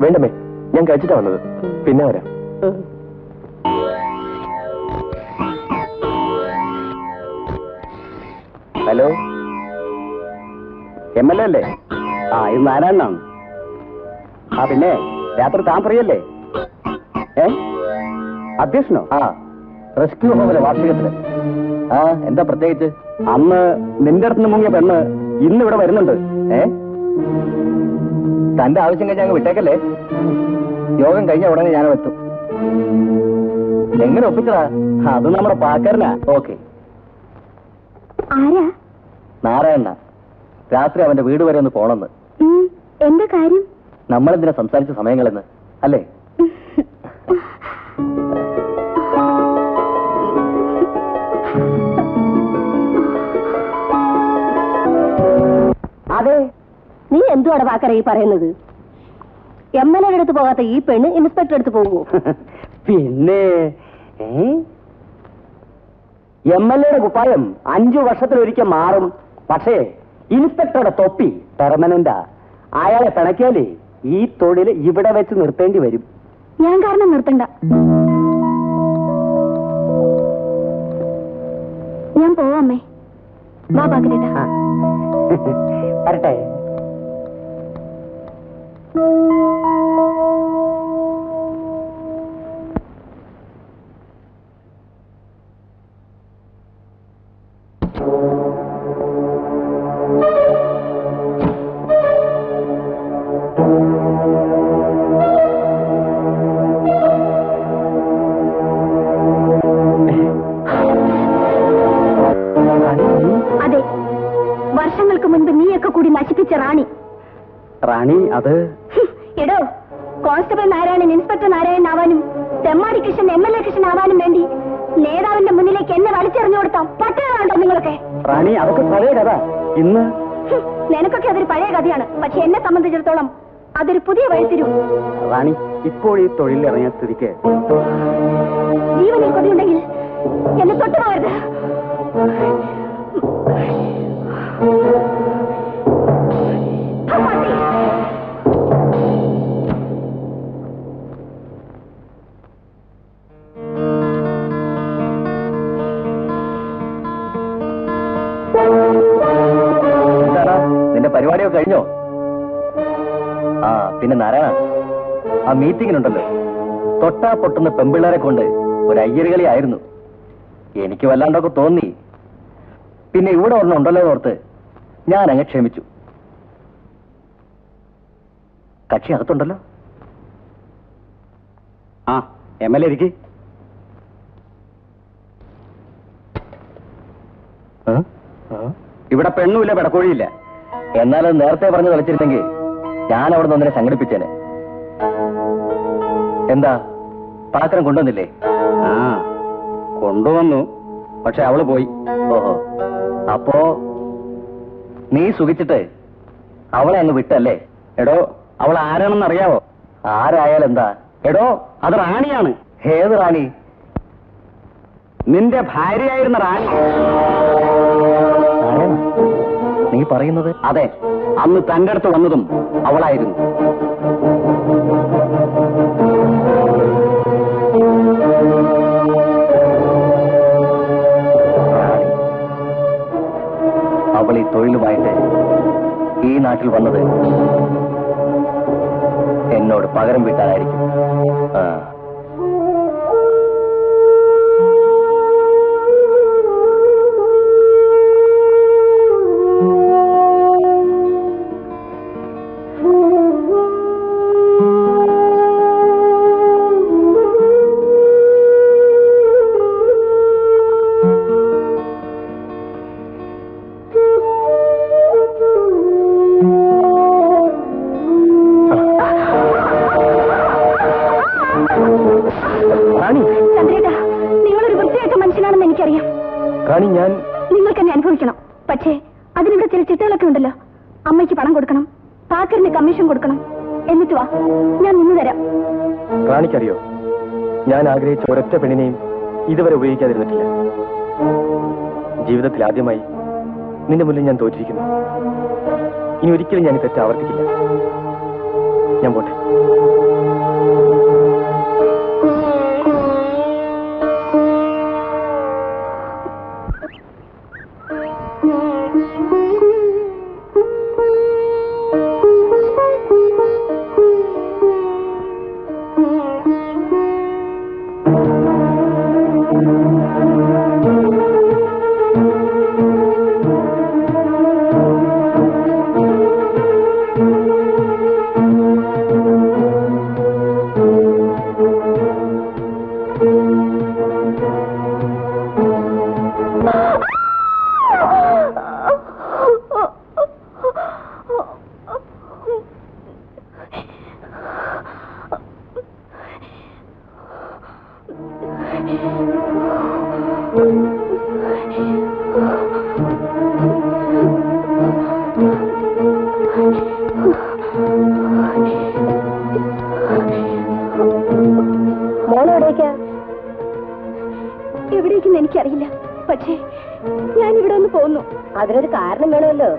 വേണ്ടമേ, ഞാൻ കഴിച്ചിട്ടാ വന്നത്. പിന്നെ വരാം. ഹലോ, MLA അല്ലേ? ഇത് നാരായണനാണ്. പിന്നെ രാത്രി താൻ പറയല്ലേ? അധ്യക്ഷനോ? റെസ്ക്യൂ ഹോമിലെ വാർഷികത്തിന്. എന്താ പ്രത്യേകിച്ച്? അന്ന് നിന്റെ അടുത്ത് മുങ്ങിയ പെണ്ണ് ഇന്ന് ഇവിടെ വരുന്നുണ്ട്. തന്റെ ആവശ്യം കഴിഞ്ഞ് അങ്ങ് വിട്ടേക്കല്ലേ. യോഗം കഴിഞ്ഞ ഉടനെ ഞാൻ എത്തും. എങ്ങനെ ഒപ്പിച്ചതാ? അത് നമ്മുടെ പാക്കാരനാ. ഓക്കെ. നാരായണ. രാത്രി അവന്റെ വീട് വരെ ഒന്ന് പോണെന്ന്. എന്താ കാര്യം? നമ്മളെന്തിനാ സംസാരിച്ച സമയങ്ങളെന്ന് അല്ലേ? അതെ, നീ എന്തുവാണ് പാക്കര ഈ പറയുന്നത്? MLA അടുത്ത് പോകാത്ത ഈ പെണ്ണ് ഇൻസ്പെക്ടർ അടുത്ത് പോകുമോ? പിന്നെ MLA കുപ്പായം 5 വർഷത്തിലൊരിക്കൽ മാറും. പക്ഷേ ഇൻസ്പെക്ടറുടെ തൊപ്പി പെർമനന്റാ. അയാളെ പിണക്കിയാലേ ഈ തൊഴിൽ ഇവിടെ വെച്ച് നിർത്തേണ്ടി വരും. ഞാൻ കാരണം നിർത്തണ്ട. ഞാൻ പോവാമേ. വാ പാക്കരേട്ടാ. വരട്ടെ. അതെ, വർഷങ്ങൾക്ക് മുൻപ് നീയൊക്കെ കൂടി നശിപ്പിച്ച റാണി. റാണി? അത് എടോ, കോൺസ്റ്റബിൾ നാരായണൻ ഇൻസ്പെക്ടർ നാരായണൻ ആവാനും തെമ്മാടി കൃഷ്ണൻ MLA കൃഷ്ണൻ ആവാനും വേണ്ടി നേതാവിന്റെ മുന്നിലേക്ക് എന്നെ വലിച്ചെറിഞ്ഞു കൊടുത്താം പട്ടേലാണോ നിങ്ങളൊക്കെ? റാണി, അതൊക്കെ പഴയ കഥ. ഇന്ന് നിനക്കൊക്കെ അതൊരു പഴയ കഥയാണ്. പക്ഷെ എന്നെ സംബന്ധിച്ചിടത്തോളം അതൊരു പുതിയ വഴിത്തിരിവ്. റാണി, ഇപ്പോൾ ഈ തൊഴിലിൽ ഇറങ്ങിയ സ്ഥിതിക്ക് ജീവനിൽ കൊതിയുണ്ടെങ്കിൽ എന്നെ തൊട്ടുപോകരുത്. നിന്റെ പരിപാടിയൊക്കെ കഴിഞ്ഞോ? പിന്നെ നാരായണ, ആ മീറ്റിങ്ങിനുണ്ടല്ലോ, തൊട്ടാ പൊട്ടുന്ന പെമ്പിള്ളേരെ കൊണ്ട് ഒരു അയ്യരുകളി ആയിരുന്നു. എനിക്ക് വല്ലാണ്ടൊക്കെ തോന്നി. പിന്നെ ഇവിടെ ഒരെണ്ണം ഉണ്ടല്ലോ ഓർത്ത് ഞാൻ അങ്ങ് ക്ഷമിച്ചു. കക്ഷി അകത്തുണ്ടല്ലോ. MLA ഇരിക്ക്. ഇവിടെ പെണ്ണുമില്ല, പെടക്കോഴിയില്ല. എന്നാലത് നേരത്തെ പറഞ്ഞു കളിച്ചിരുന്നെങ്കിൽ ഞാൻ അവിടെ നിന്ന് ഒന്നിനെ സംഘടിപ്പിച്ചേനെ. എന്താ, പാത്രം കൊണ്ടുവന്നില്ലേ? കൊണ്ടുവന്നു, പക്ഷെ അവള് പോയി. ഓഹോ, അപ്പോ നീ സുഖിച്ചിട്ട് അവളെ അങ്ങ് വിട്ടല്ലേ? എടോ, അവൾ ആരാണെന്ന് അറിയാവോ? ആരായാലെന്താ? എടോ, അത് റാണിയാണ്. ഏത് റാണി? നിന്റെ ഭാര്യയായിരുന്ന റാണി. നീ പറയുന്നത്? അതെ, അന്ന് തന്റെ അടുത്ത് വന്നതും അവളായിരുന്നു. അവൾ ഈ തൊഴിലുമായിട്ട് ഈ നാട്ടിൽ വന്നത് എന്നോട് പകരം വീട്ടാനായിരിക്കും. ചന്ദ്രേട്ടാ, നിങ്ങളൊരു വൃത്തിയായിട്ട മനുഷ്യനാണെന്ന് എനിക്കറിയാം. നിങ്ങൾക്ക് എന്നെ അനുഭവിക്കണം. പക്ഷേ അതിനിവിടെ ചില ചിട്ടകളൊക്കെ ഉണ്ടല്ലോ. അമ്മയ്ക്ക് പണം കൊടുക്കണം, പാക്കറിന് കമ്മീഷൻ കൊടുക്കണം. എന്നിട്ട് വാ, ഞാൻ നിന്ന് തരാം. റാണിക്കറിയോ, ഞാൻ ആഗ്രഹിച്ച ഒരൊറ്റ പെണ്ണിനെയും ഇതുവരെ ഉപയോഗിക്കാതിരുന്നിട്ടില്ല. ജീവിതത്തിൽ ആദ്യമായി നിന്റെ മുന്നിൽ ഞാൻ തോറ്റിരിക്കുന്നു. ഇനി ഒരിക്കലും ഞാൻ ഈ തെറ്റ് ആവർത്തിക്കില്ല. ഞാൻ പോട്ടെ. എവിടേക്കെന്ന് എനിക്കറിയില്ല. പക്ഷേ ഞാൻ ഇവിടെ ഒന്ന് പോകുന്നു. അതിനൊരു കാരണം വേണമല്ലോ.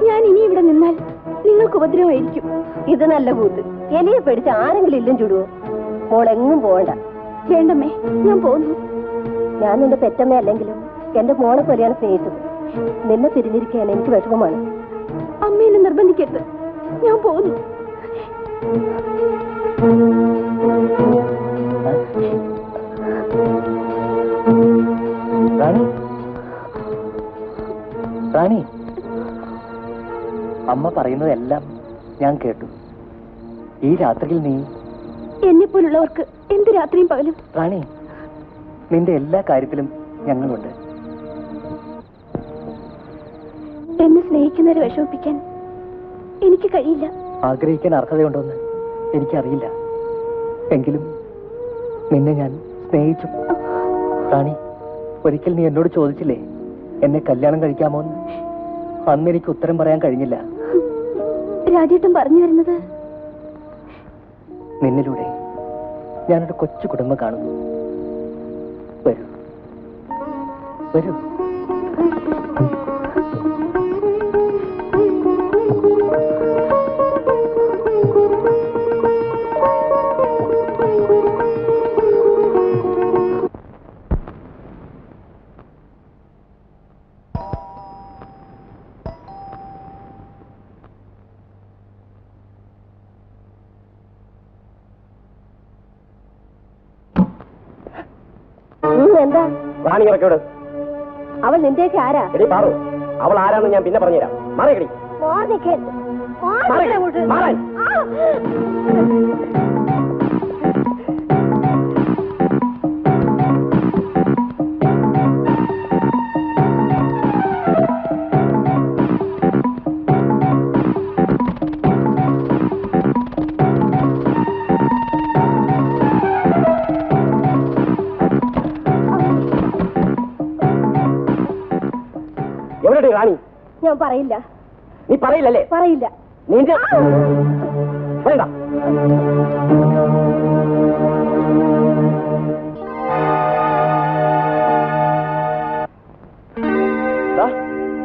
ഞാൻ ഇനി ഇവിടെ നിന്നാൽ നിങ്ങൾക്ക് ഉപദ്രവമായിരിക്കും. ഇത് നല്ല കൂത്ത്. എലിയെ പേടിച്ച് ആരെങ്കിലും ഇല്ലും ചുടുവോ? മോളെങ്ങും പോകണ്ട. വേണ്ടമ്മേ, ഞാൻ പോകുന്നു. ഞാൻ നിന്റെ പെറ്റമ്മ അല്ലെങ്കിലും എന്റെ മോളെ പോലെയാണ് സ്നേഹിച്ചത്. നിന്നെ പിരിഞ്ഞിരിക്കാൻ എനിക്ക് വിഷമമാണ്. അമ്മേനെ നിർബന്ധിക്കരുത്. ഞാൻ പോകുന്നു. റാണി, റാണി, അമ്മ പറയുന്നതെല്ലാം ഞാൻ കേട്ടു. ഈ രാത്രിയിൽ നീ എന്നെപ്പോലുള്ളവർക്ക് എന്ത് രാത്രിയും പകലും. റാണി, നിന്റെ എല്ലാ കാര്യത്തിലും ഞങ്ങളുണ്ട്. എന്നെ സ്നേഹിക്കുന്നവരെ വിഷമിപ്പിക്കാൻ എനിക്ക് കഴിയില്ല. ആഗ്രഹിക്കാൻ അർഹതയുണ്ടോന്ന് എനിക്കറിയില്ല. എങ്കിലും നിന്നെ ഞാൻ സ്നേഹിച്ചു. റാണി, ഒരിക്കൽ നീ എന്നോട് ചോദിച്ചില്ലേ എന്നെ കല്യാണം കഴിക്കാമോന്ന്? അന്ന് എനിക്ക് ഉത്തരം പറയാൻ കഴിഞ്ഞില്ല. രാജേട്ടൻ പറഞ്ഞു വരുന്നത്? നിന്നിലൂടെ ഞാനൊരു കൊച്ചു കുടുംബം കാണുന്നു. വരൂ, വരൂ. എന്താ റാണി ഇറക്കോട്. അവൾ നിന്റെയൊക്കെ ആരാ? എടി പാറു, അവൾ ആരാന്ന് ഞാൻ പിന്നെ പറഞ്ഞുതരാം. മാറിയടി. മാറാൻ. എവിടെടി റാണി? ഞാൻ പറയില്ല. നീ പറയില്ലല്ലേ? പറയില്ല. നീന്റെ വേണ്ട.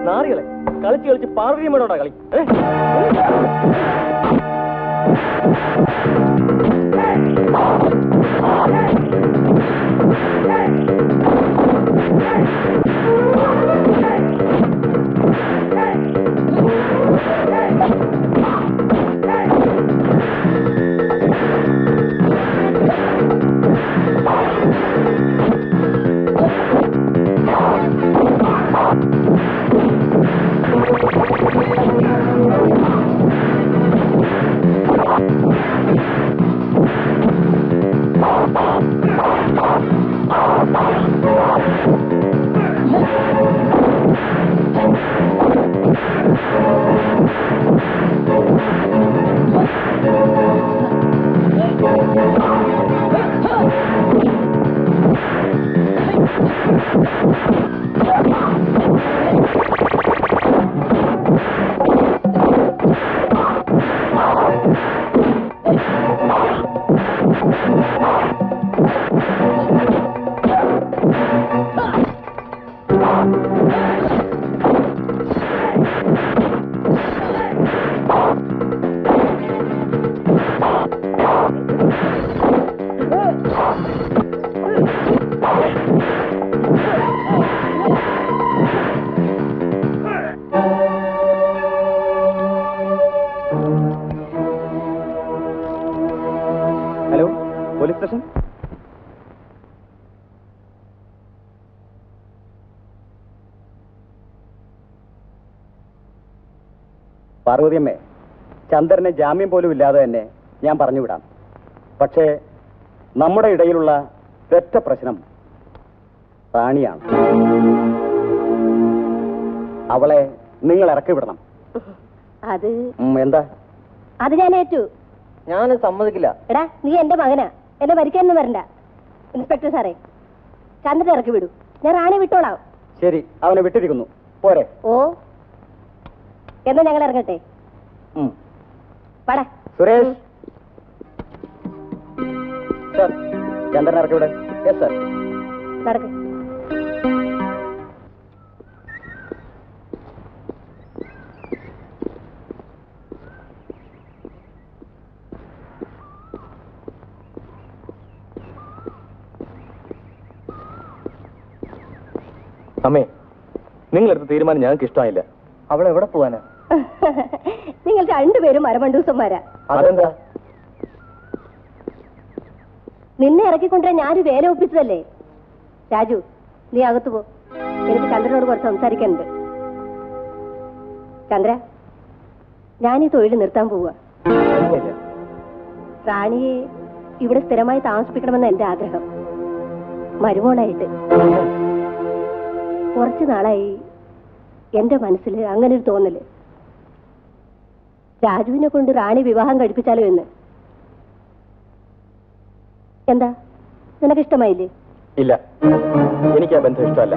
നാറികളെ കളിച്ച് കളിച്ച് പാർവതിയമ്മയോടാ കളി. Police station? പാർവതിയമ്മേ, ചന്ദ്രനെ ജാമ്യം പോലും ഇല്ലാതെ തന്നെ ഞാൻ പറഞ്ഞുവിടാം. പക്ഷേ നമ്മുടെ ഇടയിലുള്ള ഒറ്റ പ്രശ്നം റാണിയാണ്. അവളെ നിങ്ങൾ ഇറക്കി വിടണം. അത് എന്താ? അത് ഞാൻ ഏറ്റു. ഞാൻ സമ്മതിക്കില്ല. എടാ, നീ എന്റെ മകനാ, എന്നെ ഭരിക്കാനൊന്നും വരണ്ട. ഇൻസ്പെക്ടർ സാറേ, ചന്ദ്രൻ ഇറക്കി വിടൂ, ഞാൻ റാണി വിട്ടോളാം. ശരി, അവനെ വിട്ടിരിക്കുന്നു. പോരെ? ഓ, എന്നാ ഞങ്ങൾ ഇറങ്ങട്ടെ. പട സുരേഷ്, സർ, ചന്ദ്രൻ ഇറക്കി വിടേ. Yes sir. നടക്ക്. അമ്മേ, നിങ്ങളെടുത്ത തീരുമാനം ഞങ്ങൾക്ക് ഇഷ്ടമായില്ല. അവൾ എവിടെ പോവാനാ? നിങ്ങൾ രണ്ടുപേരും മരമണ്ടൂസന്മാരാ. അതെന്താ? നിന്നെ ഇറക്കിക്കൊണ്ടുവരാൻ ഞാനൊരു വേല ഒപ്പിച്ചതല്ലേ. രാജു, നീ അകത്തു പോ, എനിക്ക് ചന്ദ്രനോട് കുറച്ച് സംസാരിക്കാനുണ്ട്. ചന്ദ്ര, ഞാൻ ഈ തൊഴിൽ നിർത്താൻ പോവുക. റാണിയെ ഇവിടെ സ്ഥിരമായി താമസിപ്പിക്കണമെന്ന് എന്റെ ആഗ്രഹം, മരുമോളായിട്ട്. കുറച്ചു നാളായി എന്റെ മനസ്സിൽ അങ്ങനെ ഒരു തോന്നല്, രാജുവിനെ കൊണ്ട് റാണി വിവാഹം കഴിപ്പിച്ചാലോ എന്ന്. എന്താ, നിനക്കിഷ്ടമായില്ലേ? ഇല്ല, എനിക്ക് ആ ബന്ധം ഇഷ്ടമല്ല.